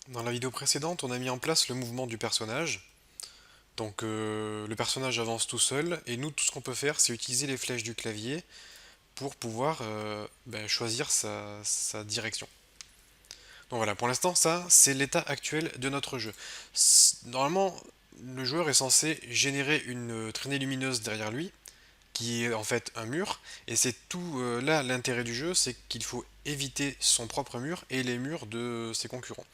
Dans la vidéo précédente, on a mis en place le mouvement du personnage. Donc le personnage avance tout seul et nous, tout ce qu'on peut faire, c'est utiliser les flèches du clavier pour pouvoir choisir sa direction. Donc voilà, pour l'instant, ça, c'est l'état actuel de notre jeu. Normalement, le joueur est censé générer une traînée lumineuse derrière lui, qui est en fait un mur, et c'est tout là l'intérêt du jeu, c'est qu'il faut éviter son propre mur et les murs de ses concurrents.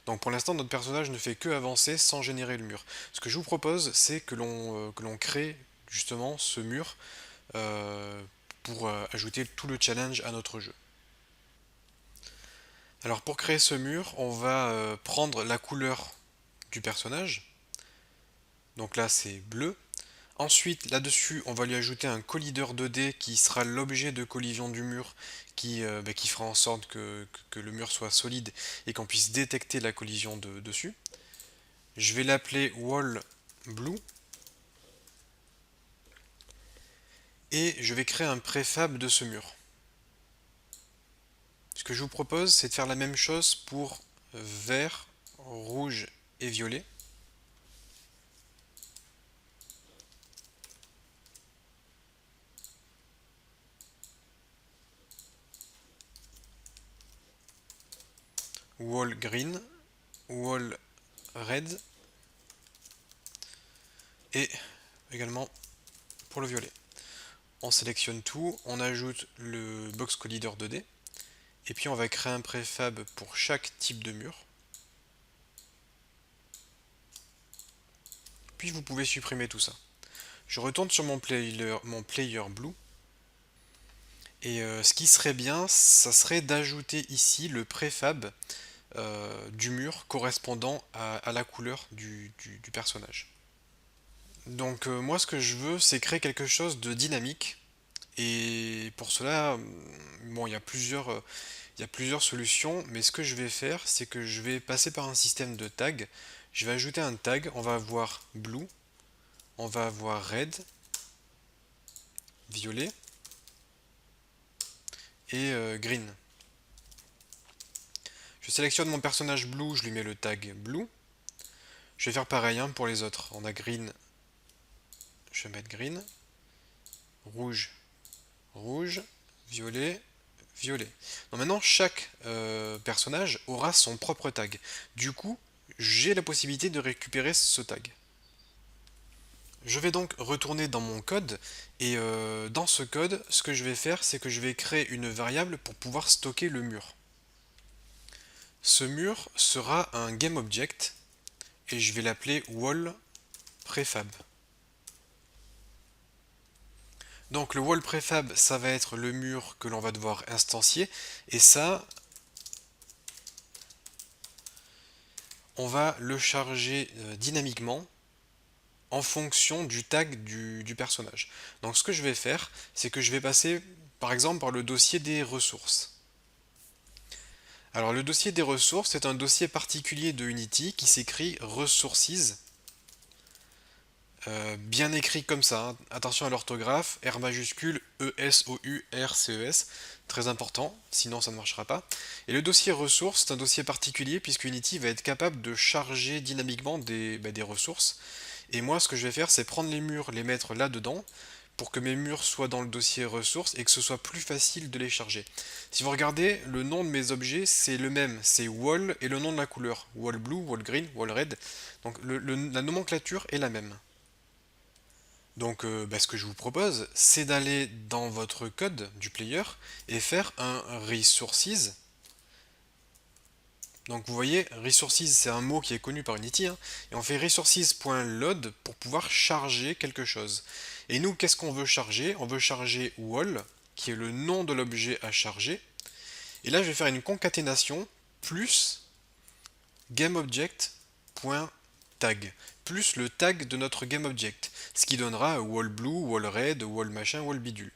Donc pour l'instant, notre personnage ne fait que avancer sans générer le mur. Ce que je vous propose, c'est que l'on crée justement ce mur euh, pour ajouter tout le challenge à notre jeu. Alors pour créer ce mur, on va prendre la couleur du personnage. Donc là, c'est bleu. Ensuite, là-dessus, on va lui ajouter un collideur 2D qui sera l'objet de collision du mur qui fera en sorte que le mur soit solide et qu'on puisse détecter la collision dessus. Je vais l'appeler wall blue et je vais créer un préfab de ce mur. Ce que je vous propose, c'est de faire la même chose pour vert, rouge et violet. Wall green, wall red et également pour le violet. On sélectionne tout, on ajoute le box collider 2D et puis on va créer un préfab pour chaque type de mur. Puis vous pouvez supprimer tout ça. Je retourne sur mon player blue et ce qui serait bien, ça serait d'ajouter ici le préfab du mur correspondant à la couleur du personnage. Donc moi ce que je veux c'est créer quelque chose de dynamique et pour cela bon il y a plusieurs solutions mais ce que je vais faire c'est que je vais passer par un système de tag. Je vais ajouter un tag, on va avoir blue, on va avoir red, violet et green. Je sélectionne mon personnage blue, je lui mets le tag blue. Je vais faire pareil hein, pour les autres. On a green, je vais mettre green, rouge, rouge, violet, violet. Donc maintenant, chaque personnage aura son propre tag. Du coup, j'ai la possibilité de récupérer ce tag. Je vais donc retourner dans mon code et dans ce code, ce que je vais faire, c'est que je vais créer une variable pour pouvoir stocker le mur. Ce mur sera un GameObject et je vais l'appeler wall prefab. Donc le wall prefab, ça va être le mur que l'on va devoir instancier et ça, on va le charger dynamiquement en fonction du tag du personnage. Donc ce que je vais faire, c'est que je vais passer par exemple par le dossier des ressources. Alors le dossier des ressources est un dossier particulier de Unity qui s'écrit resources, bien écrit comme ça, hein. Attention à l'orthographe, R majuscule, ESOURCES, très important, sinon ça ne marchera pas. Et le dossier ressources, c'est un dossier particulier puisque Unity va être capable de charger dynamiquement des ressources. Et moi, ce que je vais faire, c'est prendre les murs, les mettre là-dedans, pour que mes murs soient dans le dossier ressources et que ce soit plus facile de les charger. Si vous regardez, le nom de mes objets, c'est le même, c'est wall et le nom de la couleur. Wall blue, wall green, wall red. Donc la nomenclature est la même. Donc ce que je vous propose, c'est d'aller dans votre code du player et faire un resources. Donc vous voyez, resources c'est un mot qui est connu par Unity, hein, et on fait resources.load pour pouvoir charger quelque chose. Et nous, qu'est-ce qu'on veut charger? On veut charger wall, qui est le nom de l'objet à charger. Et là, je vais faire une concaténation plus GameObject.tag, plus le tag de notre GameObject, ce qui donnera wall blue, wall red, wall machin, wall bidule.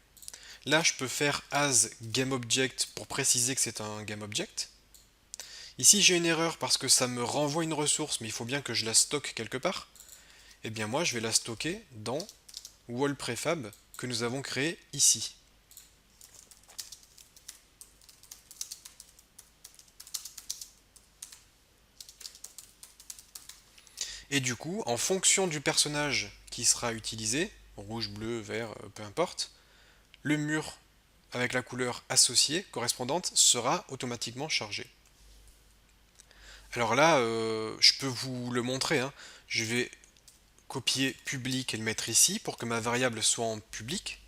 Là, je peux faire as GameObject pour préciser que c'est un GameObject. Ici, j'ai une erreur parce que ça me renvoie une ressource, mais il faut bien que je la stocke quelque part. Eh bien, moi, je vais la stocker dans wall prefab que nous avons créé ici. Et du coup, en fonction du personnage qui sera utilisé, rouge, bleu, vert, peu importe, le mur avec la couleur associée, correspondante, sera automatiquement chargé. Alors là, je peux vous le montrer, hein. Je vais copier public et le mettre ici pour que ma variable soit en public.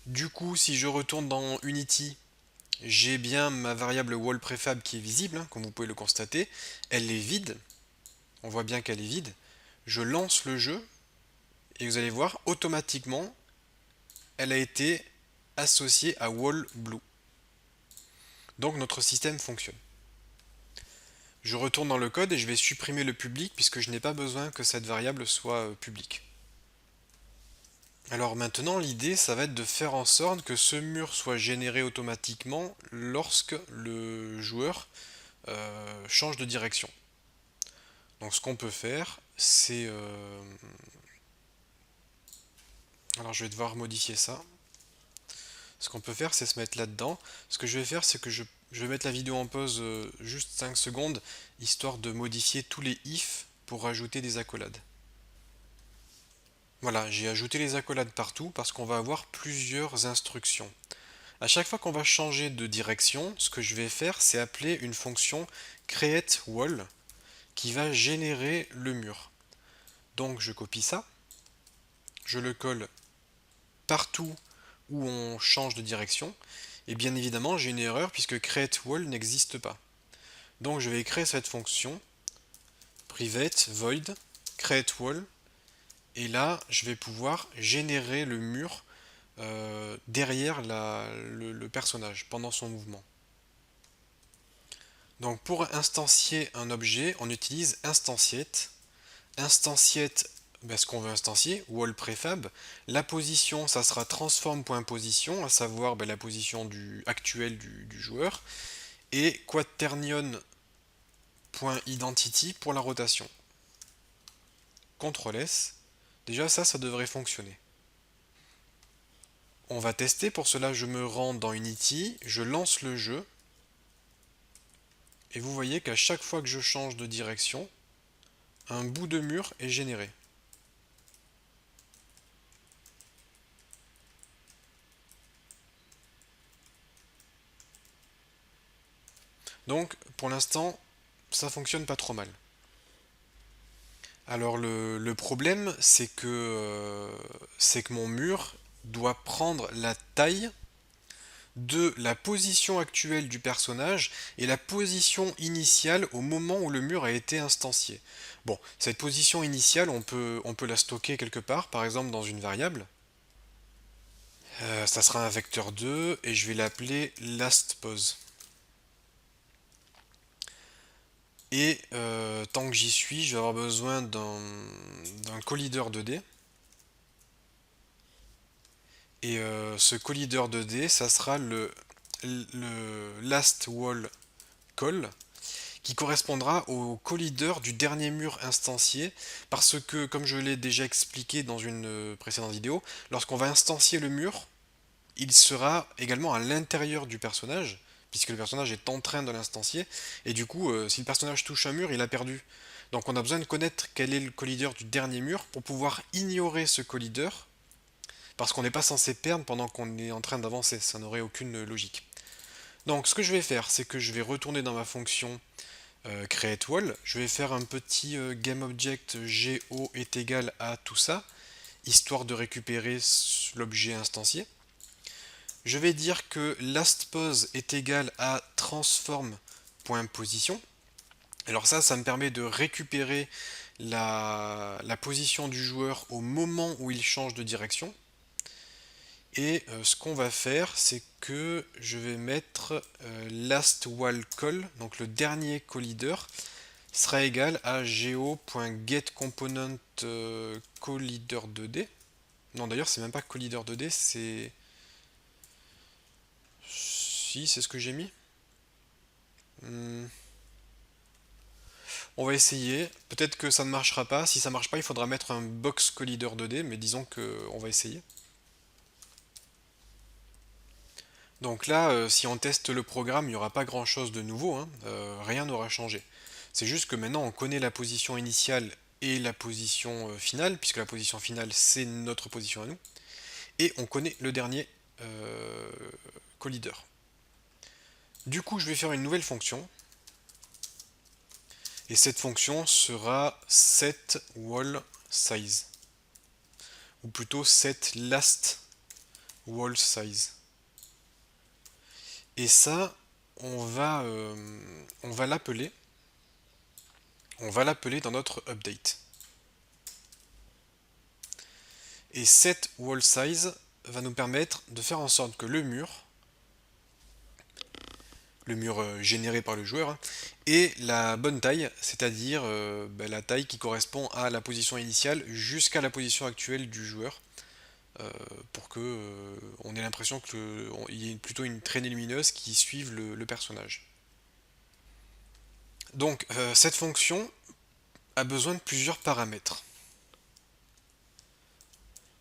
Du coup, si je retourne dans Unity, j'ai bien ma variable wall prefab qui est visible, hein, comme vous pouvez le constater. Elle est vide. On voit bien qu'elle est vide. Je lance le jeu et vous allez voir, automatiquement, elle a été associée à wall blue. Donc notre système fonctionne. Je retourne dans le code et je vais supprimer le public puisque je n'ai pas besoin que cette variable soit publique. Alors maintenant, l'idée, ça va être de faire en sorte que ce mur soit généré automatiquement lorsque le joueur change de direction. Donc ce qu'on peut faire, c'est... alors je vais devoir modifier ça. Ce qu'on peut faire, c'est se mettre là-dedans. Ce que je vais faire, c'est que je vais mettre la vidéo en pause juste 5 secondes, histoire de modifier tous les ifs pour rajouter des accolades. Voilà, j'ai ajouté les accolades partout parce qu'on va avoir plusieurs instructions. À chaque fois qu'on va changer de direction, ce que je vais faire, c'est appeler une fonction createWall qui va générer le mur. Donc je copie ça, je le colle partout où on change de direction, et bien évidemment j'ai une erreur puisque createWall n'existe pas. Donc je vais créer cette fonction private void createWall, et là je vais pouvoir générer le mur derrière le personnage pendant son mouvement. Donc pour instancier un objet, on utilise instantiate. Instantiate, ben, ce qu'on veut instancier, wall prefab. La position, ça sera transform.position, à savoir ben, la position actuelle du joueur. Et quaternion.identity pour la rotation. CTRL S. Déjà ça devrait fonctionner. On va tester, pour cela je me rends dans Unity, je lance le jeu. Et vous voyez qu'à chaque fois que je change de direction, un bout de mur est généré. Donc pour l'instant, ça fonctionne pas trop mal. Alors le problème, c'est que mon mur doit prendre la taille de la position actuelle du personnage et la position initiale au moment où le mur a été instancié. Bon, cette position initiale, on peut la stocker quelque part, par exemple dans une variable. Ça sera un vecteur 2 et je vais l'appeler lastPose. Et tant que j'y suis, je vais avoir besoin d'un collideur 2D. Et ce collideur 2D, ça sera le last wall call qui correspondra au collideur du dernier mur instancié parce que, comme je l'ai déjà expliqué dans une précédente vidéo, lorsqu'on va instancier le mur, il sera également à l'intérieur du personnage puisque le personnage est en train de l'instancier et du coup, si le personnage touche un mur, il a perdu. Donc on a besoin de connaître quel est le collideur du dernier mur pour pouvoir ignorer ce collideur parce qu'on n'est pas censé perdre pendant qu'on est en train d'avancer, ça n'aurait aucune logique. Donc ce que je vais faire, c'est que je vais retourner dans ma fonction createWall, je vais faire un petit GameObject GO est égal à tout ça, histoire de récupérer l'objet instancié. Je vais dire que lastPose est égal à transform.position. Alors ça me permet de récupérer la position du joueur au moment où il change de direction. Et ce qu'on va faire, c'est que je vais mettre last wall call, donc le dernier collideur, sera égal à go.getComponent collider2d. Non, d'ailleurs, c'est même pas collider2d, c'est. Si, c'est ce que j'ai mis. Hmm. On va essayer. Peut-être que ça ne marchera pas. Si ça marche pas, il faudra mettre un box collider2d, mais disons qu'on va essayer. Donc là, si on teste le programme, il n'y aura pas grand-chose de nouveau, hein, rien n'aura changé. C'est juste que maintenant on connaît la position initiale et la position finale, puisque la position finale c'est notre position à nous, et on connaît le dernier euh, collider. Du coup, je vais faire une nouvelle fonction, et cette fonction sera setWallSize, ou plutôt setLastWallSize. Et ça, on va l'appeler, dans notre update. Et setWallSize va nous permettre de faire en sorte que le mur généré par le joueur, hein, ait la bonne taille, c'est-à-dire la taille qui correspond à la position initiale jusqu'à la position actuelle du joueur, euh, pour que on ait l'impression qu'il y ait plutôt une traînée lumineuse qui suive le personnage. Donc cette fonction a besoin de plusieurs paramètres.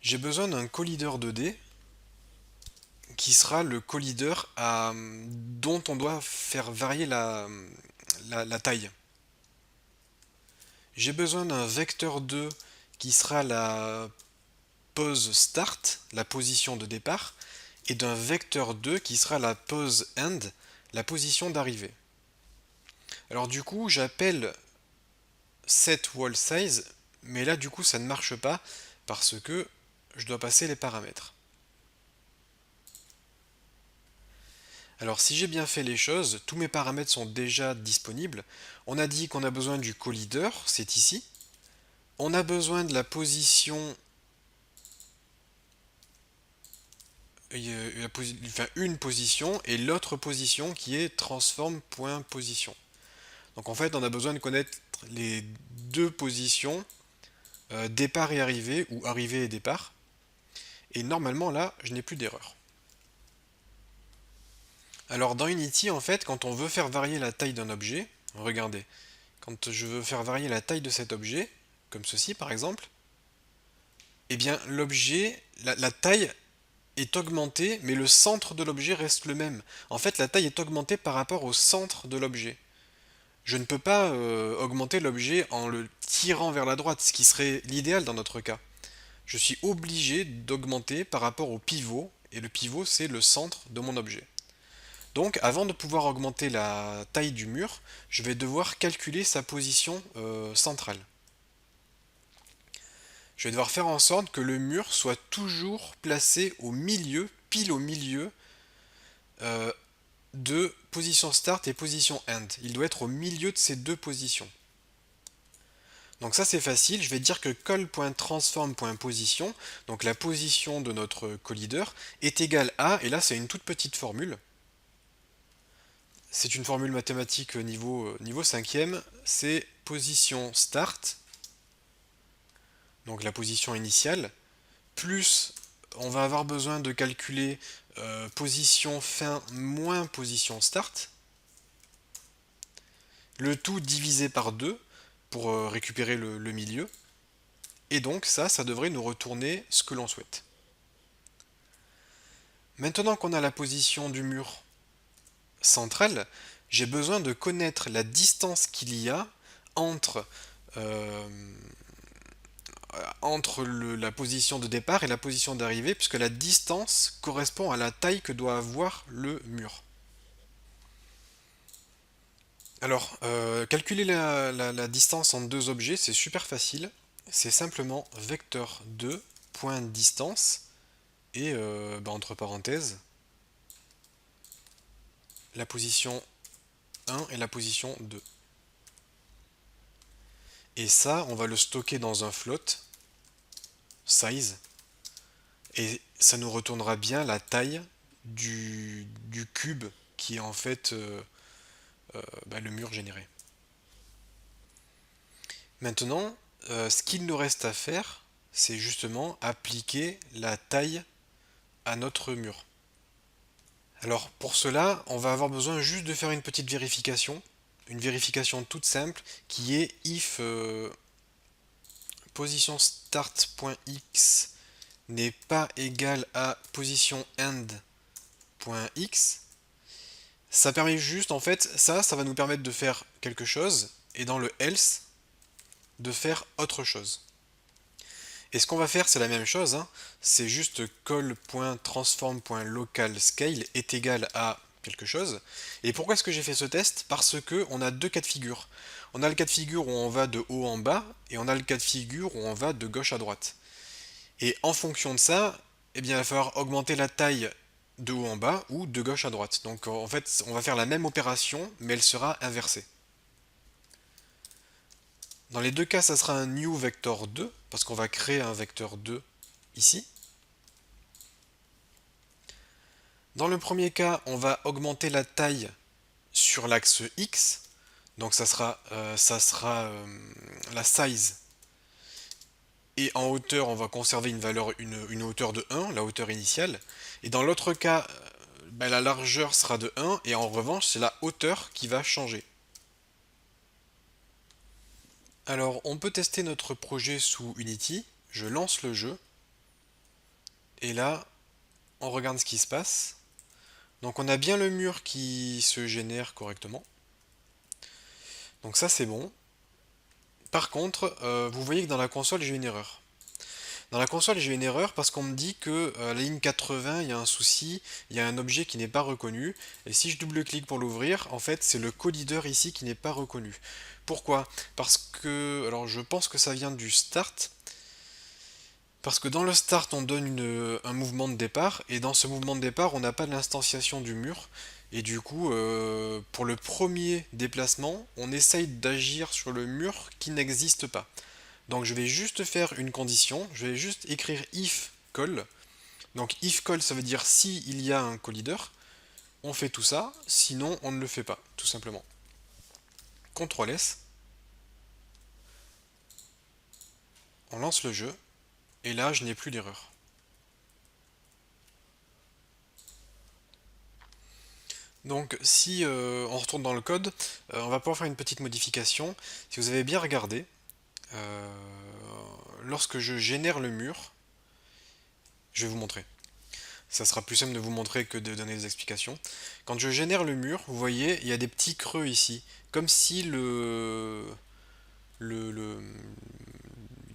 J'ai besoin d'un collider 2D qui sera le collider dont on doit faire varier la taille. J'ai besoin d'un vecteur 2 qui sera la pose start, la position de départ, et d'un vecteur 2 qui sera la pose end, la position d'arrivée. Alors du coup, j'appelle setWallSize, mais là du coup ça ne marche pas parce que je dois passer les paramètres. Alors si j'ai bien fait les choses, tous mes paramètres sont déjà disponibles. On a dit qu'on a besoin du collider, c'est ici. On a besoin de la position, une position et l'autre position qui est transform.position. Donc en fait on a besoin de connaître les deux positions, départ et arrivée, ou arrivée et départ. Et normalement là, je n'ai plus d'erreur. Alors dans Unity, en fait, quand on veut faire varier la taille d'un objet, regardez, quand je veux faire varier la taille de cet objet, comme ceci par exemple, eh bien l'objet, la taille est augmentée, mais le centre de l'objet reste le même. En fait, la taille est augmentée par rapport au centre de l'objet. Je ne peux pas augmenter l'objet en le tirant vers la droite, ce qui serait l'idéal dans notre cas. Je suis obligé d'augmenter par rapport au pivot, et le pivot c'est le centre de mon objet. Donc avant de pouvoir augmenter la taille du mur, je vais devoir calculer sa position centrale. Je vais devoir faire en sorte que le mur soit toujours placé au milieu, pile au milieu euh, de position start et position end. Il doit être au milieu de ces deux positions. Donc ça c'est facile, je vais dire que call.transform.position, donc la position de notre collider, est égale à, et là c'est une toute petite formule, c'est une formule mathématique niveau 5e, c'est position start, donc la position initiale, plus on va avoir besoin de calculer position fin moins position start, le tout divisé par 2 pour récupérer le milieu, et donc ça devrait nous retourner ce que l'on souhaite. Maintenant qu'on a la position du mur centrale, j'ai besoin de connaître la distance qu'il y a entre, euh, la position de départ et la position d'arrivée, puisque la distance correspond à la taille que doit avoir le mur. Alors, calculer la distance entre deux objets, c'est super facile. C'est simplement vecteur 2, point distance, et entre parenthèses, la position 1 et la position 2. Et ça, on va le stocker dans un float, size, et ça nous retournera bien la taille du cube qui est en fait le mur généré. Maintenant, ce qu'il nous reste à faire, c'est justement appliquer la taille à notre mur. Alors pour cela, on va avoir besoin juste de faire une vérification toute simple qui est if position start.x n'est pas égal à position end.x. Ça permet juste, en fait, ça va nous permettre de faire quelque chose, et dans le else de faire autre chose. Et ce qu'on va faire, c'est la même chose, hein. C'est juste call.transform.localScale est égal à quelque chose. Et pourquoi est-ce que j'ai fait ce test? Parce que on a deux cas de figure. On a le cas de figure où on va de haut en bas, et on a le cas de figure où on va de gauche à droite. Et en fonction de ça, eh bien, il va falloir augmenter la taille de haut en bas ou de gauche à droite. Donc en fait, on va faire la même opération, mais elle sera inversée. Dans les deux cas, ça sera un new vector 2, parce qu'on va créer un vecteur 2 ici. Dans le premier cas, on va augmenter la taille sur l'axe X, donc la size, et en hauteur, on va conserver une hauteur de 1, la hauteur initiale. Et dans l'autre cas, la largeur sera de 1, et en revanche, c'est la hauteur qui va changer. Alors, on peut tester notre projet sous Unity. Je lance le jeu, et là, on regarde ce qui se passe. Donc on a bien le mur qui se génère correctement. Donc ça c'est bon. Par contre, vous voyez que dans la console j'ai une erreur. Dans la console j'ai une erreur parce qu'on me dit que à la ligne 80 il y a un souci, il y a un objet qui n'est pas reconnu. Et si je double-clique pour l'ouvrir, en fait c'est le codideur ici qui n'est pas reconnu. Pourquoi? Parce que, alors je pense que ça vient du start. Parce que dans le start, on donne un mouvement de départ, et dans ce mouvement de départ, on n'a pas l'instanciation du mur. Et du coup, pour le premier déplacement, on essaye d'agir sur le mur qui n'existe pas. Donc je vais juste faire une condition, je vais juste écrire if call. Donc if call, ça veut dire si il y a un collideur, on fait tout ça, sinon on ne le fait pas, tout simplement. CTRL S, on lance le jeu, et là je n'ai plus d'erreur. Donc si on retourne dans le code, on va pouvoir faire une petite modification. Si vous avez bien regardé, euh, lorsque je génère le mur, je vais vous montrer. Ça sera plus simple de vous montrer que de donner des explications. Quand je génère le mur, vous voyez, il y a des petits creux ici, comme si le, le, le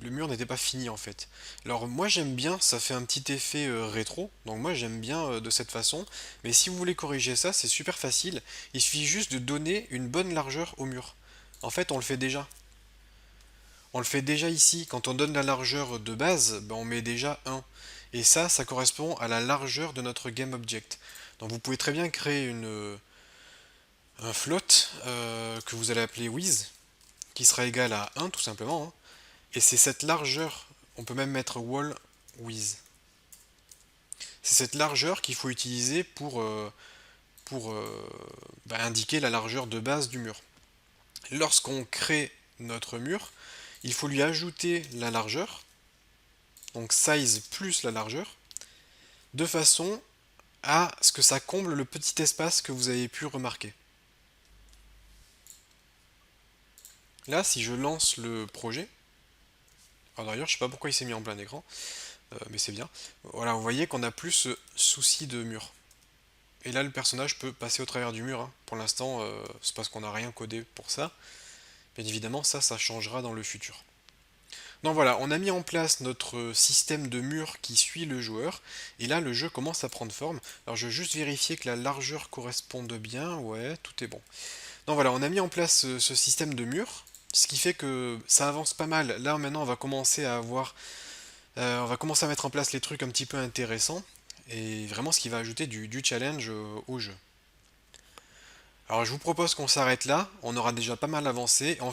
mur n'était pas fini en fait. Alors moi j'aime bien, ça fait un petit effet rétro, donc moi j'aime bien de cette façon, mais si vous voulez corriger ça, c'est super facile, il suffit juste de donner une bonne largeur au mur. En fait on le fait déjà. On le fait déjà ici, quand on donne la largeur de base, ben, on met déjà 1. Et ça correspond à la largeur de notre GameObject. Donc vous pouvez très bien créer un float que vous allez appeler width, qui sera égal à 1 tout simplement, hein. Et c'est cette largeur, on peut même mettre wall width. C'est cette largeur qu'il faut utiliser pour indiquer la largeur de base du mur. Lorsqu'on crée notre mur, il faut lui ajouter la largeur, donc size plus la largeur, de façon à ce que ça comble le petit espace que vous avez pu remarquer. Là, si je lance le projet, alors d'ailleurs, je sais pas pourquoi il s'est mis en plein écran, mais c'est bien. Voilà, vous voyez qu'on n'a plus ce souci de mur. Et là, le personnage peut passer au travers du mur, hein. Pour l'instant, c'est parce qu'on n'a rien codé pour ça. Bien évidemment, ça changera dans le futur. Donc voilà, on a mis en place notre système de mur qui suit le joueur, et là le jeu commence à prendre forme. Alors je vais juste vérifier que la largeur corresponde bien, ouais, tout est bon. Donc voilà, on a mis en place ce système de mur, ce qui fait que ça avance pas mal. Là maintenant on va commencer à mettre en place les trucs un petit peu intéressants, et vraiment ce qui va ajouter du challenge au jeu. Alors je vous propose qu'on s'arrête là, on aura déjà pas mal avancé, et on